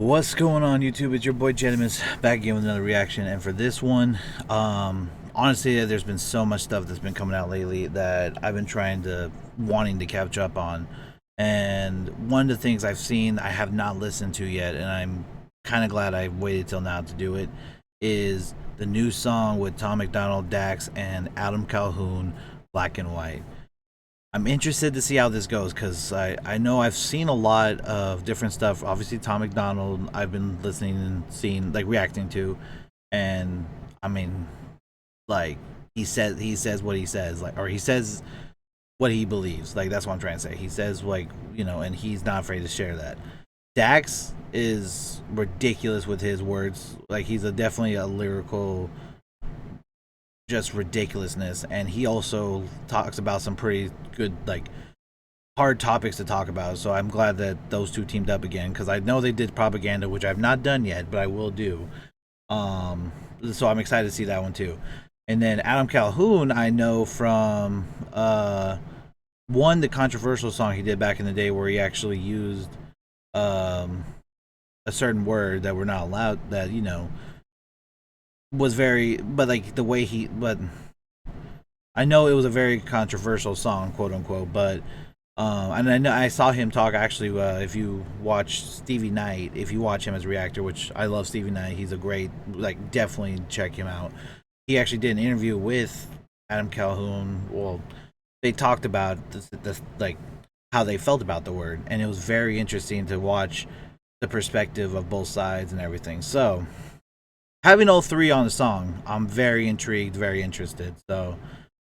What's going on, YouTube? It's your boy Jettimous back again with another reaction, and for this one, honestly, there's been so much stuff that's been coming out lately that I've been wanting to catch up on, and one of the things I've seen I have not listened to yet, and I'm kind of glad I waited till now to do it, is the new song with Tom MacDonald, Dax, and Adam Calhoun, Black and White. I'm interested to see how this goes because I know I've seen a lot of different stuff. Obviously, Tom MacDonald, I've been listening and seeing, like, reacting to, and I mean, like, he says what he says, like, or he says what he believes. Like, that's what I'm trying to say. He says, like, you know, and he's not afraid to share that. Dax is ridiculous with his words. Like, he's definitely a lyrical, just ridiculousness, and he also talks about some pretty good, like, hard topics to talk about. So I'm glad that those two teamed up again, because I know they did Propaganda, which I've not done yet, but I will do. So I'm excited to see that one too. And then Adam Calhoun, I know from the controversial song he did back in the day where he actually used a certain word that we're not allowed, that, you know, was very, but like the way but I know it was a very controversial song, quote unquote, but and I know I saw him talk actually, if you watch Stevie Knight, if you watch him as a reactor, which I love Stevie Knight, he's a great, like, definitely check him out. He actually did an interview with Adam Calhoun. Well, they talked about this like how they felt about the word, and it was very interesting to watch the perspective of both sides and everything. So having all three on the song, I'm very intrigued, very interested. So,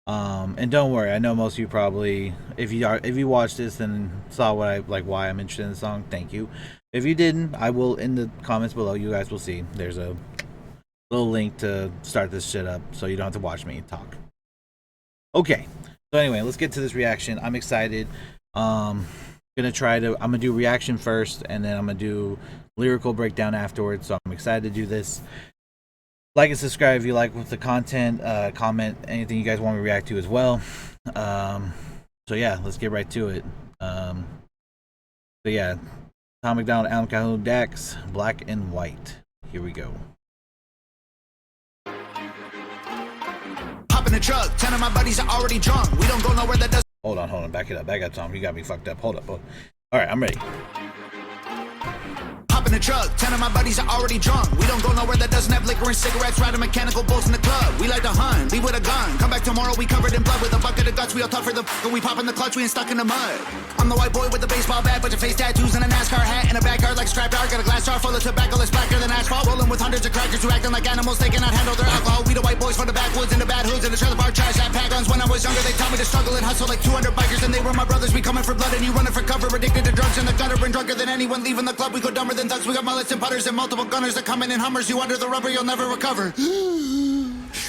and don't worry, I know most of you probably, if you watched this and saw what I like, why I'm interested in the song, thank you. If you didn't, I will, in the comments below, you guys will see there's a little link to start this shit up, so you don't have to watch me talk. Okay, so anyway, let's get to this reaction. I'm excited. I'm gonna do reaction first, and then I'm gonna do lyrical breakdown afterwards. So I'm excited to do this. Like and subscribe if you like with the content. Comment anything you guys want me to react to as well. So yeah, let's get right to it. So yeah, Tom MacDonald, Adam Calhoun, Dax, Black and White. Here we go. Hop in the truck, 10 of my buddies are already drunk. We don't go nowhere that does. Hold on, back it up, Tom. You got me fucked up. Hold up. All right, I'm ready. In the truck, 10 of my buddies are already drunk. We don't go nowhere that doesn't have liquor and cigarettes. Riding mechanical bulls in the club. We like to hunt, leave with a gun. Come back tomorrow, we covered in blood with a bucket of guts. We all tough for the and we pop in the clutch, we ain't stuck in the mud. I'm the white boy with the baseball bat, bunch of face tattoos and a NASCAR hat in a backyard like a scrap yard. Got a glass jar full of tobacco that's blacker than asphalt. Rolling with hundreds of crackers who acting like animals. They cannot handle their alcohol. We the white boys from the backwoods and the bad hoods and the trailer park trash that pack guns. When I was younger, they taught me to struggle and hustle like 200 bikers, and they were my brothers. We coming for blood and you running for cover. Addicted to drugs in the gutter and drunker than anyone leaving the club. We go dumber than thugs. We got mullets and putters and multiple gunners that come in Hummers. You under the rubber, you'll never recover.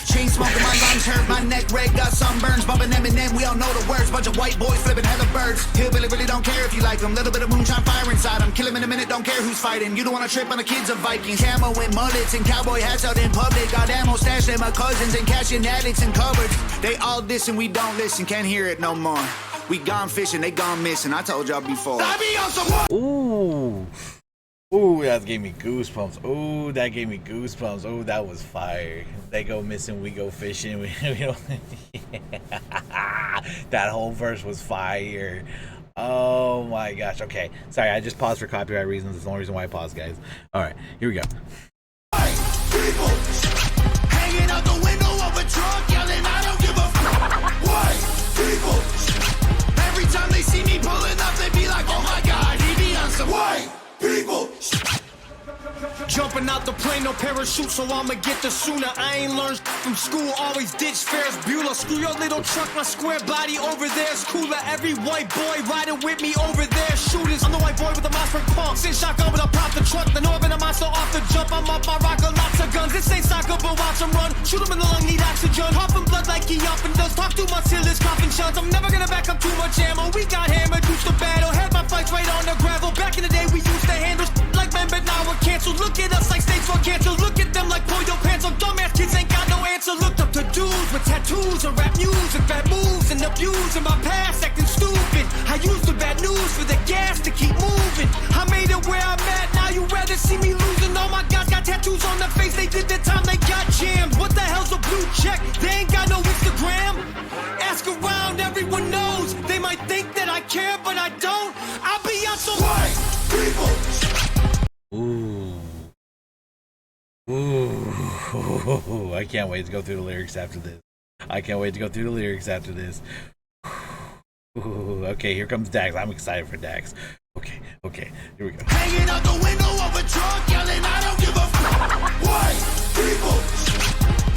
Chain smoking, my lungs hurt, my neck red, got sunburns. Bumping Eminem, we all know the words. Bunch of white boys flipping hella birds. Hillbilly really don't care if you like them. Little bit of moonshine fire inside them. Kill him in a minute, don't care who's fighting. You don't wanna trip on the kids of Vikings. Camo and mullets and cowboy hats out in public. Got ammo stashed in my cousins and cashing addicts and cupboards. They all diss and we don't listen, can't hear it no more. We gone fishing, they gone missing. I told y'all before. I be on some. Ooh, that gave me goosebumps. Ooh, that gave me goosebumps. Ooh, that was fire. They go missing, we go fishing. We don't. That whole verse was fire. Oh my gosh. Okay, sorry, I just paused for copyright reasons. It's the only reason why I paused, guys. All right, here we go. People hanging out the window of a truck, yelling, I don't give a f. White people. Every time they see me pulling up, they be like, oh my God, he be on some white people. Jumping out the plane, no parachute, so I'ma get the sooner. I ain't learned from school, always ditch Ferris Bueller. Screw your little truck, my square body over there's cooler. Every white boy riding with me over there, shooters. I'm the white boy with the monster pump. Send shotgun, but I'll pop the truck. The Northern, a monster off the jump. I'm up, I rock a lots of guns. This ain't soccer, but watch them run. Shoot him in the lung, need oxygen. Pumping blood like he often does. Talk too much till it's coughing shuns. I'm never gonna back up too much ammo. We got hammered, used to battle. Had my fights right on the gravel. Back in the day, we used to handle like men, but now we're canceled. Look at us like stage 4 cancer. Look at them like pull your pants on. Dumbass kids ain't got no answer. Looked up to dudes with tattoos and rap music, bad moves and abusing my past, acting stupid. I used the bad news for the gas to keep moving. I made it where I'm at. Now you rather see they did that time they got jammed. What the hell's a blue check? They ain't got no Instagram. Ask around, everyone knows. They might think that I care, but I don't. I'll be on some white people. Ooh, I can't wait to go through the lyrics after this. Ooh, okay, here comes Dax. I'm excited for Dax. Okay, here we go. Hanging out the window of a truck, yelling, I don't give a white people.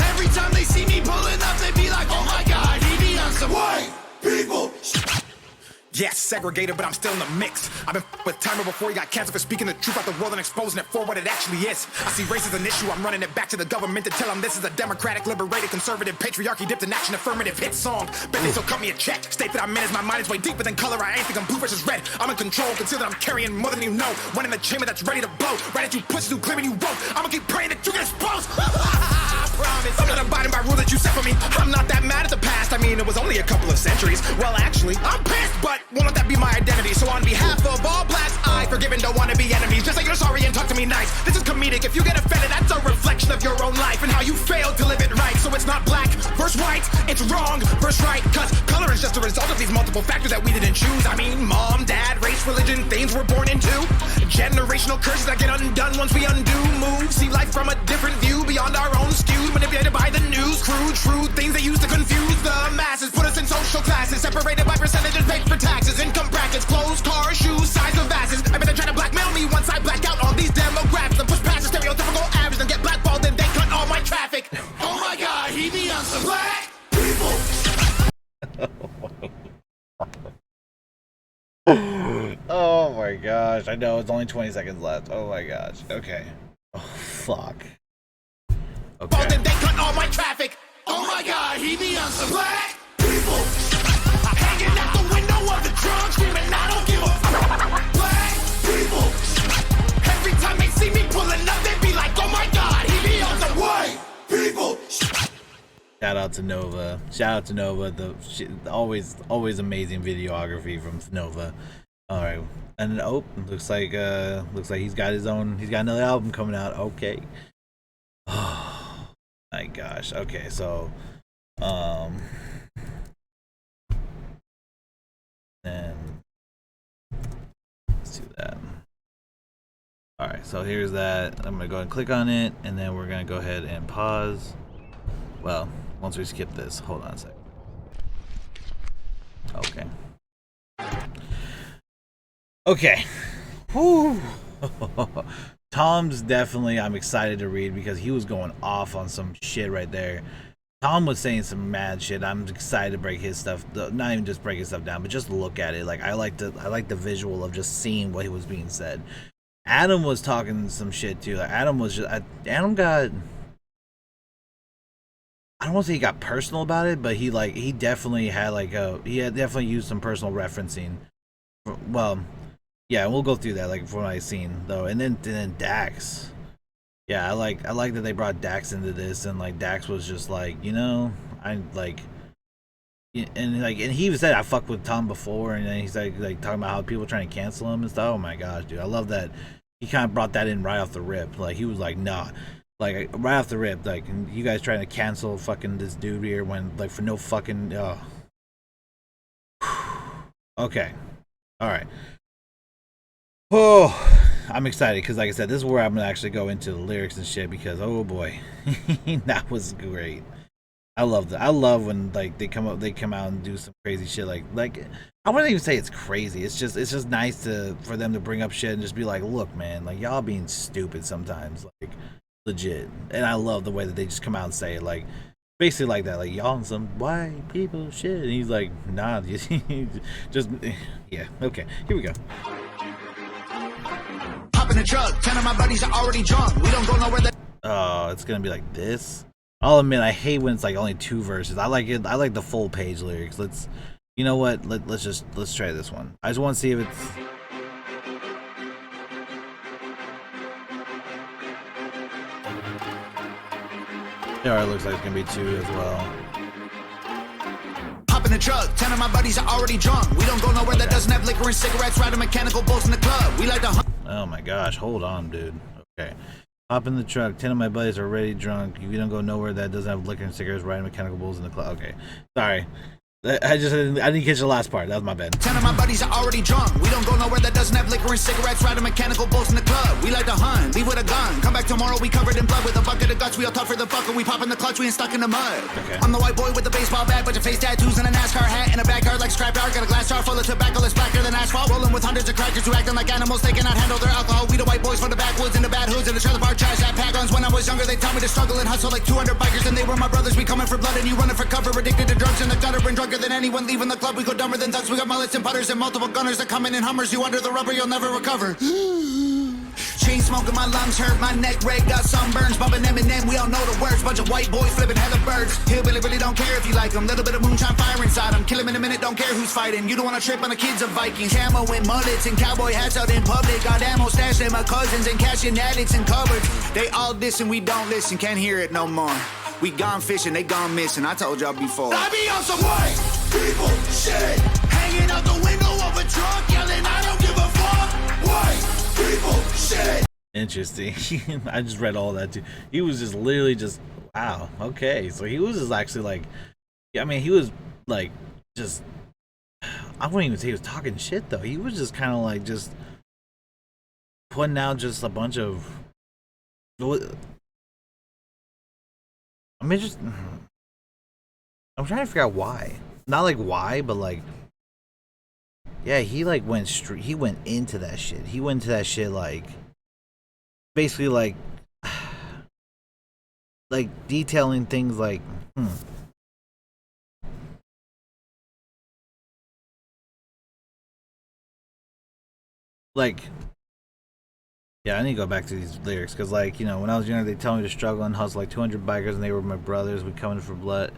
Every time they see me pulling up, they be like, oh my God, he be on some white people. Yes, segregated, but I'm still in the mix. I've been with Timer before he got canceled for speaking the truth about the world and exposing it for what it actually is. I see race as an issue, I'm running it back to the government to tell them this is a democratic, liberated, conservative, patriarchy dipped in action, affirmative hit song. Bet they still cut me a check. State that I'm in as my mind is way deeper than color. I ain't think I'm blue versus red. I'm in control, consider that I'm carrying more than you know. One in the chamber that's ready to blow. Right at you pussies who claiming you won't. I'ma keep praying that you get exposed. I promise. I'm not abiding by rules that you set for me. I'm not that mad at the past. I mean, it was only a couple of centuries. Well, actually, I'm pissed, but won't let that be my identity. So on behalf of all blacks, I forgive and don't want to be enemies. Just say you're sorry and talk to me nice. This is comedic. If you get offended, that's a reflection of your own life and how you failed to live it right. So it's not black versus white, it's wrong versus right. Cause color is just a result of these multiple factors that we didn't choose. I mean, mom, dad, race, religion, things we're born into. Generational curses that get undone once we undo moves. See life from a different view beyond our own skews. Manipulated by the news, crude, shrewd things they use to confuse the masses. Put us in social classes, separated by percentages paid for taxes. Income brackets, clothes, cars, shoes, size of asses. I bet they try to blackmail me once I black out on these demographics and push past the stereotypical average and get blackballed and they cut all my traffic. Oh my God, he be on some black people. Oh my gosh, I know it's only 20 seconds left. Oh my gosh. Okay. Oh fuck. Okay. Then they cut all my traffic. Oh my God, he be on some black people. Hanging out the window of the trunk, screaming, I don't give a black people. Every time they see me pulling up, they be like, oh my God, he be on some white people. Shout out to Nova. The always amazing videography from Nova. All right, and looks like he's got another album coming out. Okay. Oh my gosh. Okay, so and let's do that. All right, so here's that. I'm gonna go ahead and click on it, and then we're gonna go ahead and pause. Well, once we skip this, hold on a sec. Okay. Whew. Tom's definitely, I'm excited to read because he was going off on some shit right there. Tom was saying some mad shit. I'm excited to break his stuff, not even just break his stuff down, but just look at it. Like I like the visual of just seeing what was being said. Adam was talking some shit too. Like Adam got, I don't want to say he got personal about it, but he definitely had definitely used some personal referencing. Well, yeah, we'll go through that from what I've seen though, and then Dax. Yeah, I like that they brought Dax into this, and like Dax was just like, and he even said I fucked with Tom before, and then he's like talking about how people trying to cancel him and stuff. Oh my gosh, dude, I love that he kind of brought that in right off the rip. Like he was like, nah, like right off the rip, like you guys trying to cancel fucking this dude here when like for no fucking. Okay, all right. Oh, I'm excited because, like I said, this is where I'm gonna actually go into the lyrics and shit because, oh boy, that was great. I love that. I love when like they come out and do some crazy shit. Like I wouldn't even say it's crazy. It's just nice for them to bring up shit and just be like, look, man, like y'all being stupid sometimes, like legit. And I love the way that they just come out and say it, like basically like that, like y'all and some white people shit. And he's like, nah, just yeah, okay, here we go. In the truck, 10 of my buddies are already drunk. We don't go nowhere. Oh, it's gonna be like this. I'll admit I hate when it's like only 2 verses. I like it. I like the full page lyrics. You know what? Let's try this one. I just want to see if it's. Yeah, it looks like it's gonna be 2 as well. In the truck, 10 of my buddies are already drunk. We don't go nowhere that doesn't have liquor and cigarettes. Riding mechanical bulls in the club. We like to hunt. Oh my gosh, hold on, dude. Okay. Hop in the truck. 10 of my buddies are already drunk. If you don't go nowhere that doesn't have liquor and cigarettes, riding mechanical bulls in the club. Okay, sorry. I didn't catch the last part. That was my bad. 10 of my buddies are already drunk. We don't go nowhere that doesn't have liquor and cigarettes. Riding mechanical bulls in the club. We like to hunt, leave with a gun. Come back tomorrow, we covered in blood with a bucket of guts. We all tough for the fucker. We pop in the clutch, we ain't stuck in the mud. Okay. I'm the white boy with the baseball bat, bunch of face tattoos and a NASCAR hat in a backyard like scrapyard. Got a glass jar full of tobacco that's blacker than asphalt. Rolling with hundreds of crackers who acting like animals. They cannot handle their alcohol. We the white boys from the backwoods and the bad hoods and the trailer park trash that pack guns. When I was younger, they taught me to struggle and hustle like 200 bikers, and they were my brothers. We coming for blood and you running for cover. Addicted to drugs in the gutter and drunker than anyone leaving the club. We go dumber than ducks. We got mullets and putters and multiple gunners that come in Hummers. You under the rubber, you'll never recover. Chain smoking, my lungs hurt, my neck red, got sunburns. Bumping Eminem, we all know the words. Bunch of white boys flipping hella birds. Hillbilly really don't care if you like them. Little bit of moonshine fire inside them. Kill him in a minute, don't care who's fighting. You don't wanna trip on the kids of Vikings. Camo and mullets and cowboy hats out in public. Got ammo stashed in my cousins and cashing addicts in cupboards. They all diss and we don't listen, can't hear it no more. We gone fishing, they gone missing. I told y'all before. I be on some white people shit. Hanging out the window of a truck, yelling, I don't give a fuck. White people shit. Interesting. I just read all that too. He was just literally just wow. Okay, so he was just actually like, yeah, I mean, he was like just. I wouldn't even say he was talking shit though. He was just kind of like just putting out just a bunch of. I mean, just I'm trying to figure out why. Not like why, but like, yeah, he like went straight. He went into that shit. He went into that shit like, basically like detailing things like, like. Yeah, I need to go back to these lyrics because, like, you know, when I was younger, they tell me to struggle and hustle like 200 bikers, and they were my brothers. We coming for blood,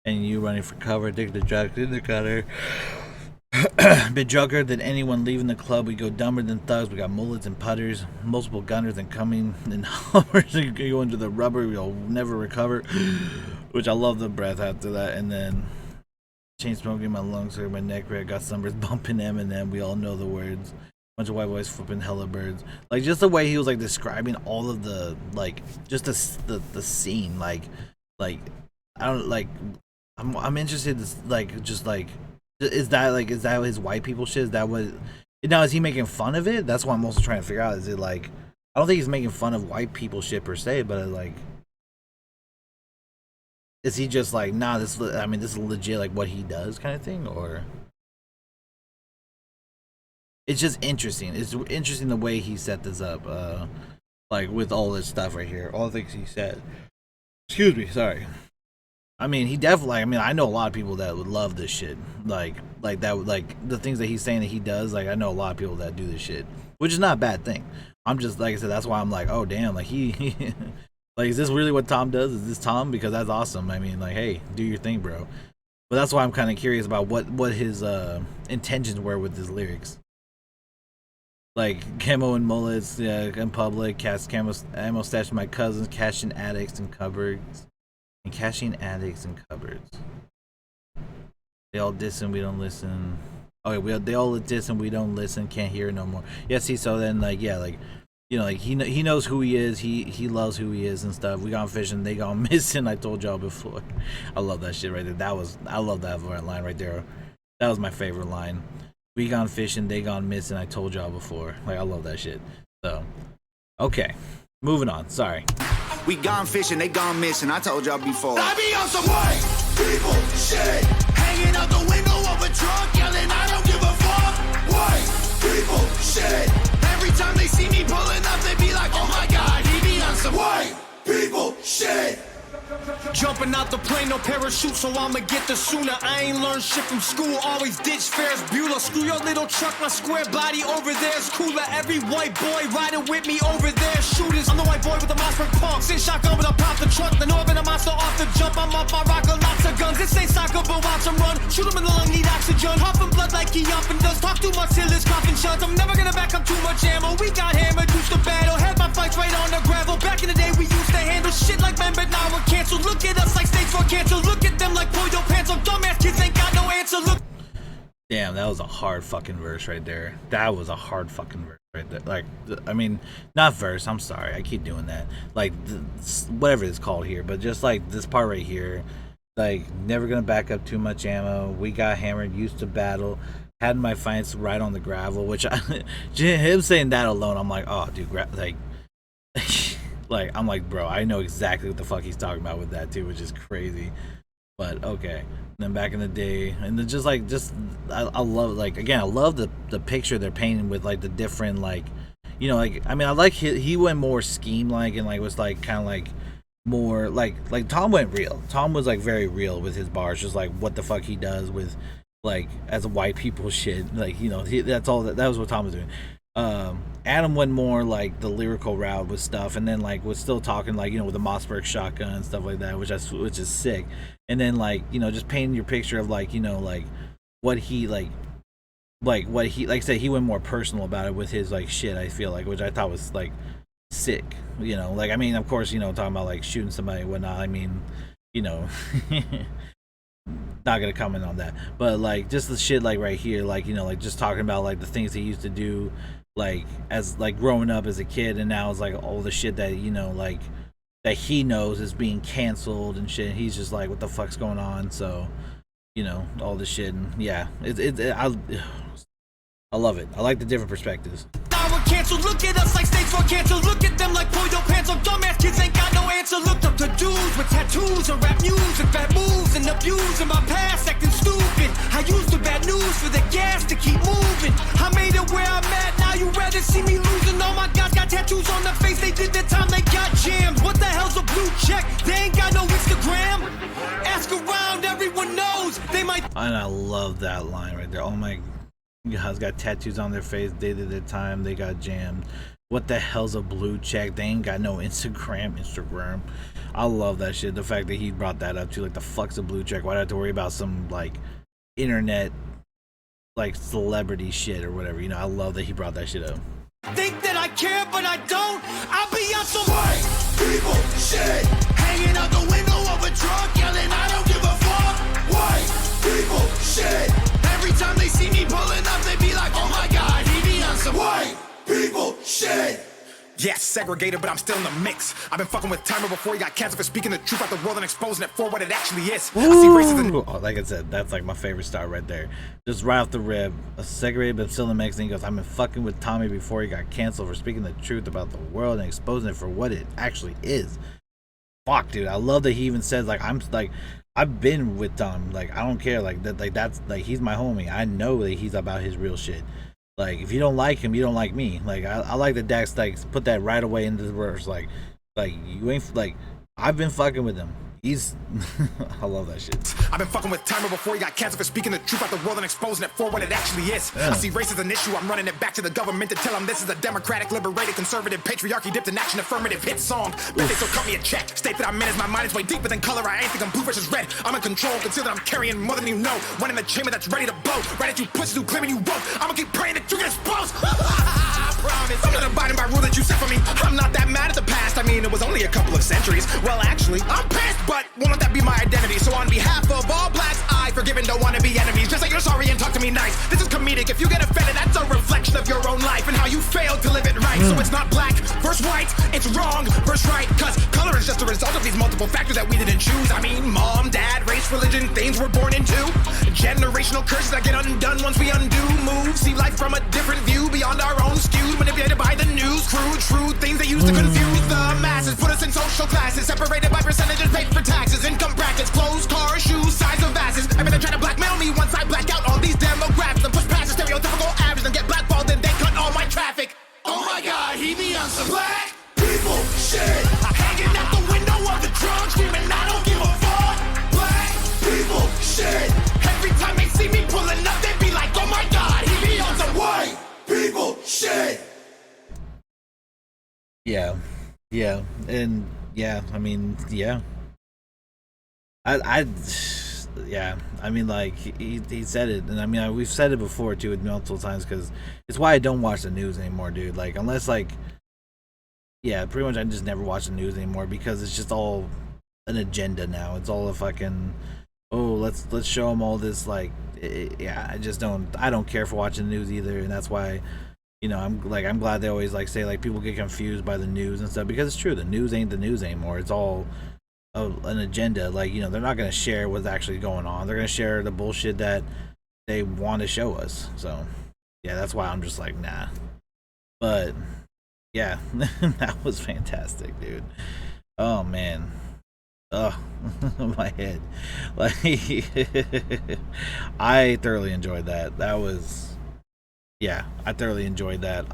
and you running for cover, addicted to drugs in the gutter. Bit drunker than anyone leaving the club. We go dumber than thugs. We got mullets and putters, multiple gunners, and coming in Hummers. You go into the rubber, we'll never recover. Which I love the breath after that, and then chain smoking, my lungs hurt, my neck red, got sunburns, bumping Eminem. We all know the words. Bunch of white boys flipping hella birds. Like, just the way he was like describing all of the like just the scene, like I don't like I'm interested like just like is that his white people shit? Is that what now is he making fun of it? That's what I'm also trying to figure out. Is it like I don't think he's making fun of white people shit per se, but like is he just like nah this is legit like what he does kind of thing, or it's just interesting. It's interesting the way he set this up, like with all this stuff right here, all the things he said. Excuse me, sorry. I mean, he definitely. I mean, I know a lot of people that would love this shit, like that, like the things that he's saying that he does. Like, I know a lot of people that do this shit, which is not a bad thing. I'm just like I said, that's why I'm like, oh damn, like he like, is this really what Tom does? Is this Tom? Because that's awesome. I mean, like, hey, do your thing, bro. But that's why I'm kind of curious about what his intentions were with his lyrics. Like camo and mullets, yeah, in public, cast camo ammo stashed in my cousins, cashing addicts in cupboards, and cashing addicts in cupboards. They all diss and we don't listen. Okay, they all diss and we don't listen. Can't hear no more. Yeah, see, so then like yeah, like you know, like he knows who he is. He loves who he is and stuff. We gone fishing, they gone missing. I told y'all before. I love that shit right there. I love that line right there. That was my favorite line. We gone fishing, they gone missing. I told y'all before. Like, I love that shit. So, okay. Moving on. Sorry. We gone fishing, they gone missing. I told y'all before. I be on some white people shit. Hanging out the window of a truck, yelling, I don't give a fuck. White people shit. Every time they see me pulling up, they be like, oh my god, he be on some white people shit. Jumping out the plane, no parachute, so I'ma get the sooner. I ain't learned shit from school, always ditch Ferris Bueller. Screw your little truck, my square body over there's cooler. Every white boy riding with me over there. Shooters, I'm the white boy with the Mossberg punk. Sit shotgun, but I pop the trunk. The Northern, a monster off the jump. I'm off my rocker, lots of guns. This ain't soccer, but watch them run. Shoot him in the lung, need oxygen. Huffing blood like he often does. Talk too much till his coughing shuts. I'm never gonna back up too much ammo. We got hammered, used to battle. Had my fights right on the gravel. Back in the day, we used to handle shit like men, but now we're canceled. Look at us like stage for cancer. Look at them like pull your pants off. Dumbass kids ain't got no answer. Look. Damn, that was a hard fucking verse right there. That was a hard fucking verse right there. Like, I mean, not verse. I'm sorry, I keep doing that. Like, whatever it's called here, but just like this part right here, like, never gonna back up too much ammo. We got hammered, used to battle. Had my fights right on the gravel, which him saying that alone, I'm like, oh, dude, like, like, I'm like, bro, I know exactly what the fuck he's talking about with that too, which is crazy. But okay. And then back in the day, and then just I love, like, again, I love the picture they're painting with, like, the different, like, you know, like, I mean, I like he went more scheme like, and like was like kind of like more like Tom went real. Tom was like very real with his bars, just like what the fuck he does with, like, as a white people shit, like, you know, that's all that was what Tom was doing. Adam went more like the lyrical route with stuff, and then like was still talking, like, you know, with the Mossberg shotgun and stuff like that, which is sick. And then, like, you know, just painting your picture of, like, you know, like what he like what he, like I said, he went more personal about it with his, like, shit, I feel like, which I thought was like sick, you know. Like, I mean, of course, you know, talking about like shooting somebody and whatnot, I mean, you know, not gonna comment on that, but like just the shit like right here, like, you know, like just talking about like the things he used to do, like as like growing up as a kid, and now it's like all the shit that, you know, like that he knows is being canceled and shit. He's just like, what the fuck's going on? So, you know, all this shit, and yeah, I love it. I like the different perspectives. Cancel, look at us like states for cancel. Look at them like pull your pants on. Dumbass kids ain't got no answer. Looked up to dudes with tattoos and rap news and bad moves and abuse in my past, acting stupid. I used the bad news for the gas to keep moving. I made it where I'm at. Now you rather see me losing. All my guys got tattoos on their face. They did their time, they got jammed. What the hell's a blue check? They ain't got no Instagram. Ask around, everyone knows. They might. And I love that line right there. Oh my. Guys got tattoos on their face. They did their time. They got jammed. What the hell's a blue check? They ain't got no Instagram. I love that shit. The fact that he brought that up too. Like, the fuck's a blue check? Why do I have to worry about some like internet like celebrity shit or whatever? You know, I love that he brought that shit up. Think that I care, but I don't. I'll be on some white people shit. Hanging out the window of a truck, yelling, I don't give a fuck. White people shit. Every time they see me pulling up, they be like, oh my god, he be on some white people shit. Yes, segregated, but I'm still in the mix. I've been fucking with Timer before he got canceled for speaking the truth about the world and exposing it for what it actually is. I see racism. Oh, like I said, that's like my favorite star right there. Just right off the rib, a segregated but still in the mix. And he goes, I've been fucking with Tommy before he got canceled for speaking the truth about the world and exposing it for what it actually is. Fuck, dude, I love that he even says, like, I'm like, I've been with Tom. Like, I don't care. Like that. Like, that's like, he's my homie. I know that he's about his real shit. Like, if you don't like him, you don't like me. Like, I like that Dax like put that right away into the verse. Like you ain't like, I've been fucking with him. He's I love that shit. I've been fucking with Timer before he got canceled for speaking the truth about the world and exposing it for what it actually is. Yeah. I see race as an issue. I'm running it back to the government to tell them this is a democratic, liberated, conservative, patriarchy dipped in action, affirmative hit song. Bet they still cut me a check. State that I'm in as my mind is way deeper than color. I ain't think I'm blue versus red. I'm in control. Consider that I'm carrying more than you know. One in the chamber that's ready to blow. Right at you pussies who claiming you won't. I'ma keep praying that you get exposed. I promise. I'm not abiding by rule that you set for me. I'm not that mad at the past. I mean, it was only a couple of centuries. Well, actually, I'm pissed, but won't let that be my identity. So on behalf of all blacks, I forgive and don't want to be enemies. Just like you're sorry and talk to me nice. This is comedic. If you get offended, that's a reflection of your own life and how you failed to live it right. So it's not black versus white, it's wrong versus right. Cause color is just a result of these multiple factors that we didn't choose. I mean, mom, dad, race, religion, things we're born into. Generational curses that get undone once we undo moves. See life from a different view beyond our own skewed, manipulated by the news. Crude, true things they use to confuse the masses. Put us in social classes, separated by percentages paid for taxes. Income brackets, clothes, cars, shoes, size of asses. Everything trying to blackmail me once I black out all these demographics and push past the stereotypical average and get blackballed and they cut all my traffic. Oh my god, he be on some Black people shit. hanging out the window of the trunk, screaming, I don't give a fuck. Black people shit. Every time they see me pulling up, they be like, oh my god, he be on some White people shit. Yeah, and yeah, I mean, yeah. Yeah, I mean, like, he said it, and I mean, we've said it before too multiple times, because it's why I don't watch the news anymore, dude. Like, unless, like, yeah, pretty much I just never watch the news anymore, because it's just all an agenda now. It's all a fucking, oh, let's show them all this, like, yeah, I don't care for watching the news either, and that's why, I'm glad they always like say like people get confused by the news and stuff, because it's true, the news ain't the news anymore. It's all an agenda. Like, they're not going to share what's actually going on. They're going to share the bullshit that they want to show us. So yeah, that's why I'm just like, nah. But yeah, that was fantastic, dude. Oh man. Oh, my head. Like, I thoroughly enjoyed that. That was, yeah, I thoroughly enjoyed that.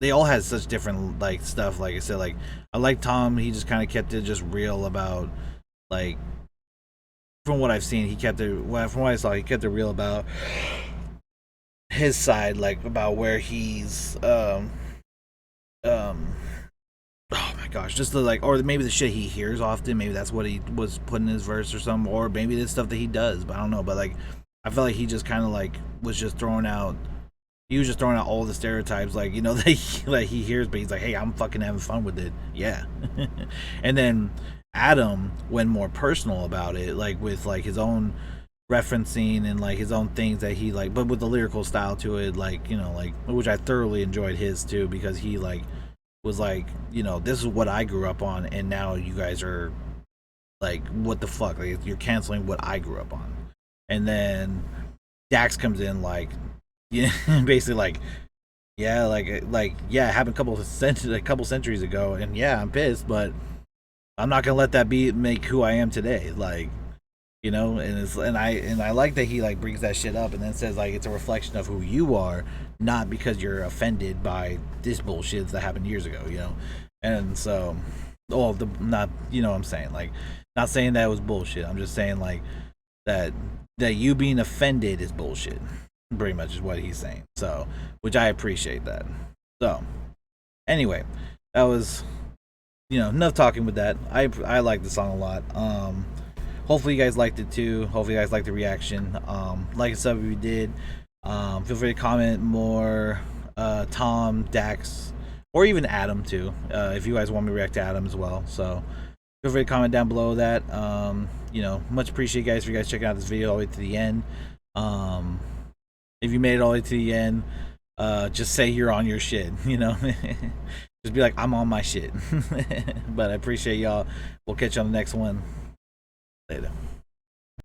They all had such different like stuff. Like I said, like I like Tom. He just kind of kept it just real about, like, from what I've seen, he kept it. Well, from what I saw, he kept it real about his side, like about where he's oh my gosh, just the like, or maybe the shit he hears often, maybe that's what he was putting in his verse or something, or maybe the stuff that he does, but I don't know. But like, I felt like he just kind of like was just throwing out, he was just throwing out all the stereotypes, like, that he hears, but he's like, hey, I'm fucking having fun with it, yeah. And then Adam went more personal about it, like with like his own referencing and like his own things that he like, but with the lyrical style to it, like, like, which I thoroughly enjoyed his too, because he like was like, this is what I grew up on, and now you guys are like, what the fuck? Like, you're canceling what I grew up on. And then Dax comes in like, yeah, basically like, yeah, yeah, it happened a couple centuries ago, and yeah, I'm pissed, but I'm not gonna let that make who I am today. Like, and I like that he like brings that shit up and then says like it's a reflection of who you are, not because you're offended by this bullshit that happened years ago, And so, not, what I'm saying, like, not saying that it was bullshit. I'm just saying like that you being offended is bullshit, pretty much is what he's saying. So, which I appreciate that. So, anyway, that was, enough talking with that. I like the song a lot. Hopefully you guys liked it too. Hopefully you guys liked the reaction. Like and sub if you did. Feel free to comment more. Tom, Dax, or even Adam too. If you guys want me to react to Adam as well. So feel free to comment down below that. Much appreciate guys for you guys checking out this video all the way to the end. If you made it all the way to the end, just say you're on your shit. Just be like, I'm on my shit. But I appreciate y'all. We'll catch you on the next one. Later.